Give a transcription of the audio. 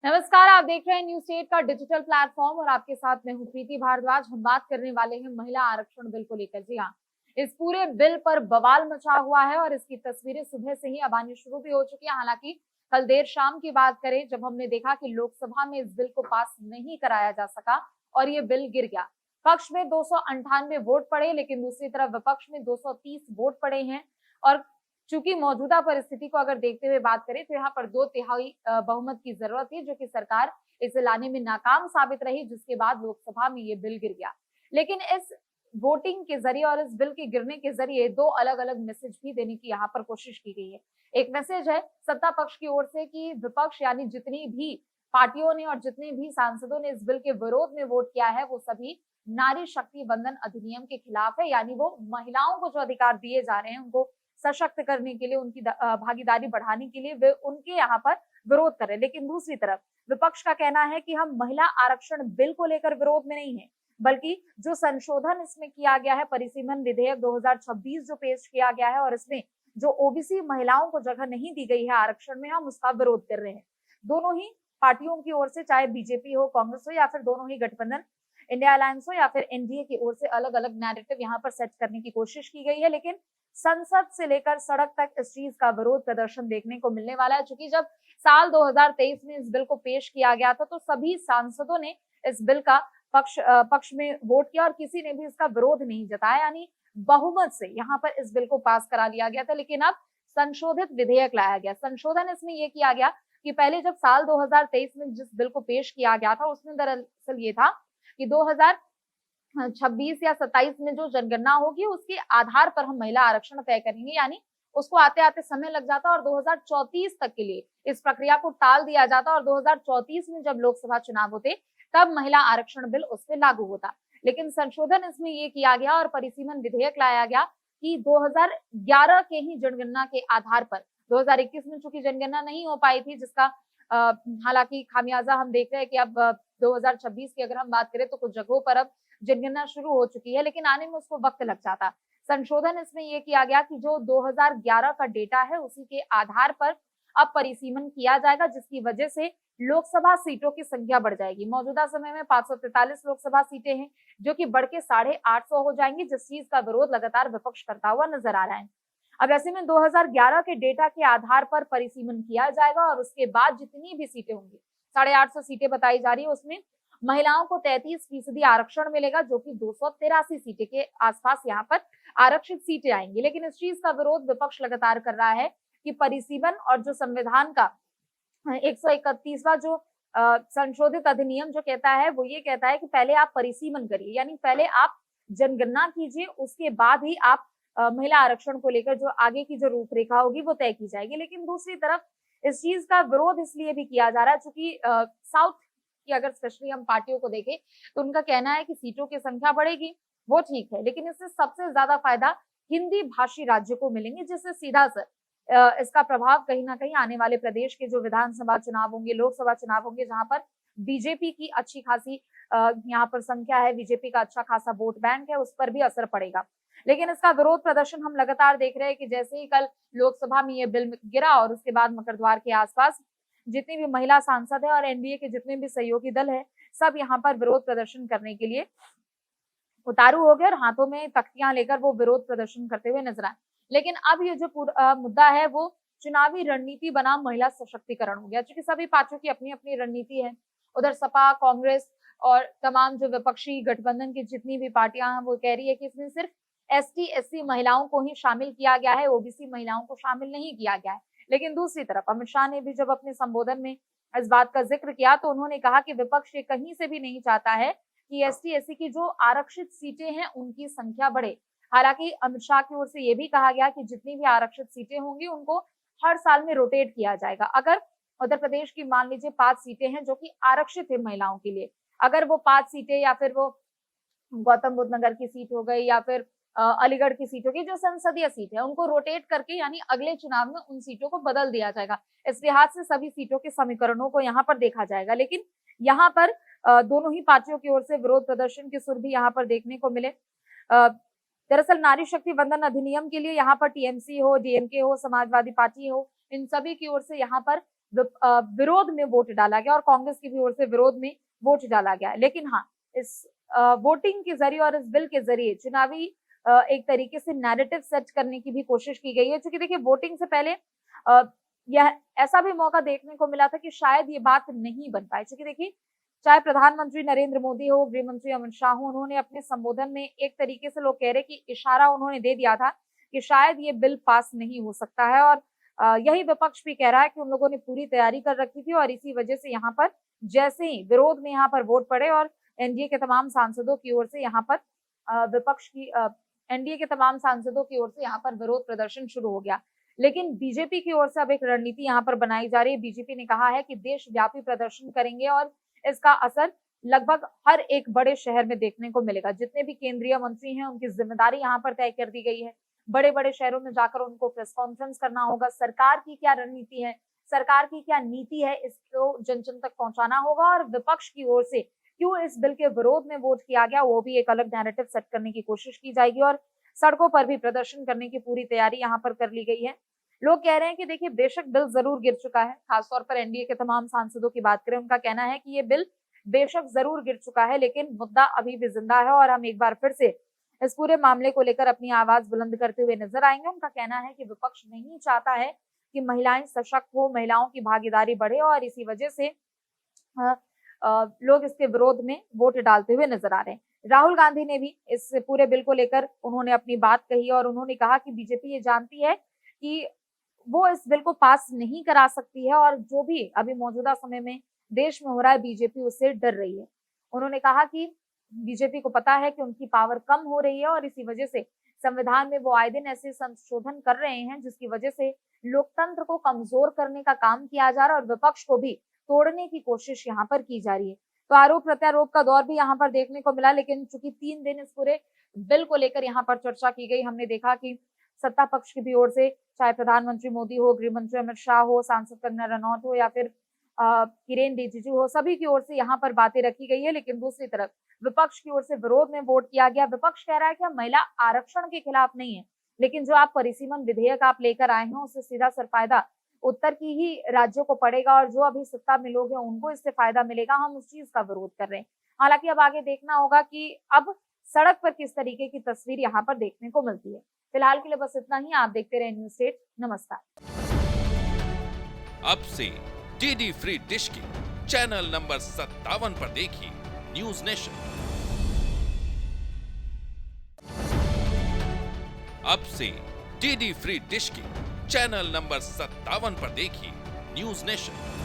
नमस्कार, आप देख रहे हैं न्यूज 8 का डिजिटल प्लेटफॉर्म और आपके साथ मैं हूं प्रीति भारद्वाज। हम बात करने वाले हैं महिला आरक्षण बिल को लेकर। जी हाँ, इस पूरे बिल पर बवाल मचा हुआ है और इसकी तस्वीरें सुबह से ही अब आनी शुरू भी हो चुकी है। हालांकि कल देर शाम की बात करें, जब हमने देखा कि लोकसभा में इस बिल को पास नहीं कराया जा सका और ये बिल गिर गया। पक्ष में 298 वोट पड़े, लेकिन दूसरी तरफ विपक्ष में 230 वोट पड़े हैं। और चूंकि मौजूदा परिस्थिति को अगर देखते हुए बात करें तो यहाँ पर 2/3 बहुमत की जरूरत थी, जो कि सरकार इसे लाने में नाकाम साबित रही, जिसके बाद लोकसभा में ये बिल गिर गया। लेकिन इस वोटिंग के जरिए और इस बिल के गिरने के जरिए दो अलग अलग मैसेज भी देने की यहाँ पर कोशिश की गई है। एक मैसेज है सत्ता पक्ष की ओर से कि विपक्ष यानी जितनी भी पार्टियों ने और जितने भी सांसदों ने इस बिल के विरोध में वोट किया है, वो सभी नारी शक्ति वंदन अधिनियम के खिलाफ है। यानी वो महिलाओं को जो अधिकार दिए जा रहे हैं, उनको सशक्त करने के लिए, उनकी भागीदारी बढ़ाने के लिए वे उनके यहाँ पर विरोध कर रहे हैं। लेकिन दूसरी तरफ विपक्ष का कहना है कि हम महिला आरक्षण बिल को लेकर विरोध में नहीं है, बल्कि जो संशोधन इसमें किया गया है, परिसीमन विधेयक 2026 जो पेश किया गया है और इसमें जो ओबीसी महिलाओं को जगह नहीं दी गई है आरक्षण में, हम उसका विरोध कर रहे हैं। दोनों ही पार्टियों की ओर से, चाहे बीजेपी हो, कांग्रेस हो या फिर दोनों ही गठबंधन इंडिया अलायंस हो या फिर एनडीए की ओर से, अलग अलग नैरेटिव यहाँ पर सेट करने की कोशिश की गई है। लेकिन संसद से लेकर सड़क तक इस चीज का विरोध प्रदर्शन देखने को मिलने वाला है। चूंकि जब साल 2023 में इस बिल को पेश किया गया था, तो सभी सांसदों ने इस बिल का पक्ष में वोट किया और किसी ने भी इसका विरोध नहीं जताया, यानी बहुमत से यहाँ पर इस बिल को पास करा लिया गया था। लेकिन अब संशोधित विधेयक लाया गया। संशोधन इसमें यह किया गया कि पहले जब साल 2023 में जिस बिल को पेश किया गया था, उसमें दरअसल ये था कि 2026 या 27 में जो जनगणना होगी, उसके आधार पर हम महिला आरक्षण तय करेंगे। यानी उसको आते आते समय लग जाता और 2034 तक के लिए इस प्रक्रिया को टाल दिया जाता और 2034 में जब लोकसभा चुनाव होते, तब महिला आरक्षण बिल उस पर लागू होता। लेकिन संशोधन इसमें ये किया गया और परिसीमन विधेयक लाया गया कि 2011 के ही जनगणना के आधार पर, 2021 में चूंकि जनगणना नहीं हो पाई थी, जिसका हालांकि खामियाजा हम देख रहे हैं कि अब 2026 की अगर हम बात करें तो कुछ जगहों पर अब जनगणना शुरू हो चुकी है, लेकिन आने में उसको वक्त लग जाता। संशोधन इसमें यह किया गया कि जो 2011 का डेटा है, उसी के आधार पर अब परिसीमन किया जाएगा, जिसकी वजह से लोकसभा सीटों की संख्या बढ़ जाएगी। मौजूदा समय में 543 लोकसभा सीटें हैं, जो कि बढ़ के 850 हो जाएंगी, जिस चीज का विरोध लगातार विपक्ष करता हुआ नजर आ रहा है। अब ऐसे में 2011 के डेटा के आधार पर परिसीमन किया जाएगा और उसके बाद जितनी भी सीटें होंगी, 850 सीटें बताई जा रही है, उसमें महिलाओं को 33% आरक्षण मिलेगा, जो कि 283 सीटें के आसपास यहाँ पर आरक्षित सीटें आएंगी। लेकिन इस चीज का विरोध विपक्ष लगातार कर रहा है कि परिसीमन और जो संविधान का 131वां जो संशोधित अधिनियम जो कहता है, वो ये कहता है कि पहले आप परिसीमन करिए, यानी पहले आप जनगणना कीजिए, उसके बाद ही आप महिला आरक्षण को लेकर जो आगे की जो रूपरेखा होगी वो तय की जाएगी। लेकिन दूसरी तरफ इस चीज का विरोध इसलिए भी किया जा रहा है क्योंकि साउथ की अगर स्पेशली हम पार्टियों को देखें, तो उनका कहना है कि सीटों की संख्या बढ़ेगी, वो ठीक है, लेकिन इससे सबसे ज्यादा फायदा हिंदी भाषी राज्य को मिलेंगे, जिससे सीधा असर इसका प्रभाव कहीं ना कहीं आने वाले प्रदेश के जो विधानसभा चुनाव होंगे, लोकसभा चुनाव होंगे, जहां पर बीजेपी की अच्छी खासी यहाँ पर संख्या है, बीजेपी का अच्छा खासा वोट बैंक है, उस पर भी असर पड़ेगा। लेकिन इसका विरोध प्रदर्शन हम लगातार देख रहे हैं कि जैसे ही कल लोकसभा में ये बिल गिरा और उसके बाद मकरद्वार के आसपास जितनी भी महिला सांसद है और एनडीए के जितने भी सहयोगी दल है, सब यहाँ पर विरोध प्रदर्शन करने के लिए उतारू हो गए और हाथों में तख्तियां लेकर वो विरोध प्रदर्शन करते हुए नजर आए। लेकिन अब ये जो मुद्दा है, वो चुनावी रणनीति बनाम महिला सशक्तिकरण हो गया, क्योंकि सभी पार्टियों की अपनी अपनी रणनीति है। उधर सपा, कांग्रेस और तमाम जो विपक्षी गठबंधन की जितनी भी पार्टियां हैं, वो कह रही है कि इसमें सिर्फ एसटी एससी महिलाओं को ही शामिल किया गया है, ओबीसी महिलाओं को शामिल नहीं किया गया है। लेकिन दूसरी तरफ अमित शाह ने भी जब अपने संबोधन में इस बात का जिक्र किया, तो उन्होंने कहा कि विपक्ष ये कहीं से भी नहीं चाहता है कि एसटी एससी की जो आरक्षित सीटें हैं, उनकी संख्या बढ़े। हालांकि अमित शाह की ओर से यह भी कहा गया कि जितनी भी आरक्षित सीटें होंगी, उनको हर साल में रोटेट किया जाएगा। अगर उत्तर प्रदेश की मान लीजिए 5 सीटें हैं जो कि आरक्षित है महिलाओं के लिए, अगर वो 5 सीटें या फिर वो गौतम बुद्ध नगर की सीट हो गई या फिर अलीगढ़ की सीटों की जो संसदीय सीट है, उनको रोटेट करके यानी अगले चुनाव में उन सीटों को बदल दिया जाएगा। इस लिहाज से सभी सीटों के समीकरणों को यहाँ पर देखा जाएगा। लेकिन यहाँ पर दोनों ही पार्टियों की ओर से विरोध प्रदर्शन के सुर भी यहाँ पर देखने को मिले। दरअसल नारी शक्ति वंदन अधिनियम के लिए यहाँ पर टीएमसी हो, डीएमके हो, समाजवादी पार्टी हो, इन सभी की ओर से यहाँ पर विरोध में वोट डाला गया और कांग्रेस की भी ओर से विरोध में वोट डाला गया। लेकिन हाँ, इस वोटिंग के जरिए और इस बिल के जरिए चुनावी एक तरीके से नैरेटिव सेट करने की भी कोशिश की गई है। क्योंकि देखिए, वोटिंग से पहले यह ऐसा भी मौका देखने को मिला था कि शायद ये बात नहीं बन पाई। क्योंकि देखिए, चाहे प्रधानमंत्री नरेंद्र मोदी हो, गृह मंत्री अमित शाह हो, उन्होंने अपने संबोधन में एक तरीके से, लोग कह रहे कि इशारा उन्होंने दे दिया था कि शायद ये बिल पास नहीं हो सकता है। और यही विपक्ष भी कह रहा है कि उन लोगों ने पूरी तैयारी कर रखी थी और इसी वजह से यहाँ पर जैसे ही विरोध में यहाँ पर वोट पड़े और एनडीए के तमाम सांसदों की ओर से यहाँ पर एनडीए के तमाम सांसदों की ओर से यहाँ पर विरोध प्रदर्शन शुरू हो गया। लेकिन बीजेपी की ओर से अब एक रणनीति यहाँ पर बनाई जा रही है। बीजेपी ने कहा है कि देशव्यापी प्रदर्शन करेंगे और इसका असर लगभग हर एक बड़े शहर में देखने को मिलेगा। जितने भी केंद्रीय मंत्री हैं, उनकी जिम्मेदारी यहाँ पर तय कर दी गई है। बड़े बड़े शहरों में जाकर उनको प्रेस कॉन्फ्रेंस करना होगा। सरकार की क्या रणनीति है, सरकार की क्या नीति है, इसको जन जन तक पहुंचाना होगा। और विपक्ष की ओर से क्यों इस बिल के विरोध में वोट किया गया, वो भी एक अलग नैरेटिव सेट करने की कोशिश की जाएगी और सड़कों पर भी प्रदर्शन करने की पूरी तैयारी यहाँ पर कर ली गई है। लोग कह रहे हैं कि देखिए, बेशक बिल जरूर गिर चुका है। खासतौर पर एनडीए के तमाम सांसदों की बात करें, उनका कहना है कि ये बिल बेशक जरूर गिर चुका है, लेकिन मुद्दा अभी भी जिंदा है और हम एक बार फिर से इस पूरे मामले को लेकर अपनी आवाज बुलंद करते हुए नजर आएंगे। उनका कहना है कि विपक्ष नहीं चाहता है कि महिलाएं सशक्त हो, महिलाओं की भागीदारी बढ़े और इसी वजह से लोग इसके विरोध में वोट डालते हुए नजर आ रहे हैं। राहुल गांधी ने भी इस पूरे बिल को लेकर उन्होंने अपनी बात कही और उन्होंने कहा कि बीजेपी ये जानती है कि वो इस बिल को पास नहीं करा सकती है और जो भी अभी मौजूदा समय में देश में हो रहा है, बीजेपी उससे डर रही है। उन्होंने कहा कि बीजेपी को पता है कि उनकी पावर कम हो रही है और इसी वजह से संविधान में वो आए दिन ऐसे संशोधन कर रहे हैं जिसकी वजह से लोकतंत्र को कमजोर करने का काम किया जा रहा है और विपक्ष को भी तोड़ने की कोशिश यहाँ पर की जा रही है। तो आरोप प्रत्यारोप का दौर भी यहाँ पर देखने को मिला। लेकिन चूंकि 3 दिन इस पूरे बिल को लेकर यहाँ पर चर्चा की गई, हमने देखा कि सत्ता पक्ष की भी ओर से, चाहे प्रधानमंत्री मोदी हो, गृह मंत्री अमित शाह हो, सांसद कंगना रनौत हो या फिर किरेन रिजिजू हो, सभी की ओर से यहाँ पर बातें रखी गई है। लेकिन दूसरी तरफ विपक्ष की ओर से विरोध में वोट किया गया। विपक्ष कह रहा है कि हम महिला आरक्षण के खिलाफ नहीं है, लेकिन जो आप परिसीमन विधेयक आप लेकर आए हैं उससे सीधा सरफायदा उत्तर की ही राज्यों को पड़ेगा और जो अभी सत्ता में लोग हैं उनको इससे फायदा मिलेगा। हम उस चीज का विरोध कर रहे हैं। हालांकि अब आगे देखना होगा कि अब सड़क पर किस तरीके की तस्वीर यहाँ पर देखने को मिलती है। फिलहाल के लिए बस इतना ही। आप देखते रहे न्यूज़ 8। नमस्कार। अब से डीडी फ्री डिश की चैनल नंबर 57 पर देखिए न्यूज नेशन। अब से डीडी फ्री डिश की चैनल नंबर 57 पर देखिए न्यूज नेशन।